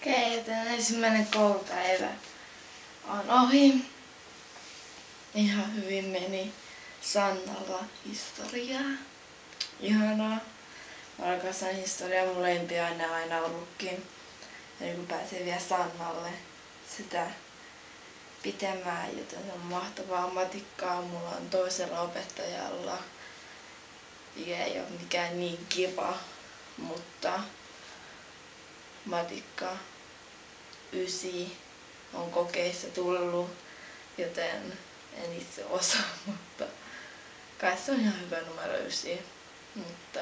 Okei, joten ensimmäinen koulupäivä on ohi. Ihan hyvin meni. Sannalla historiaa. Ihanaa. Mä rakastan historiaa, mun lempiaine aina ollutkin. Ja kun pääsee vielä Sannalle sitä pitämään, joten se on mahtavaa matikkaa. Mulla on toisella opettajalla, mikä ei ole mikään niin kiva, mutta matikka 9 on kokeissa tullut, joten en itse osaa, mutta kai se on ihan hyvä numero 9. Mutta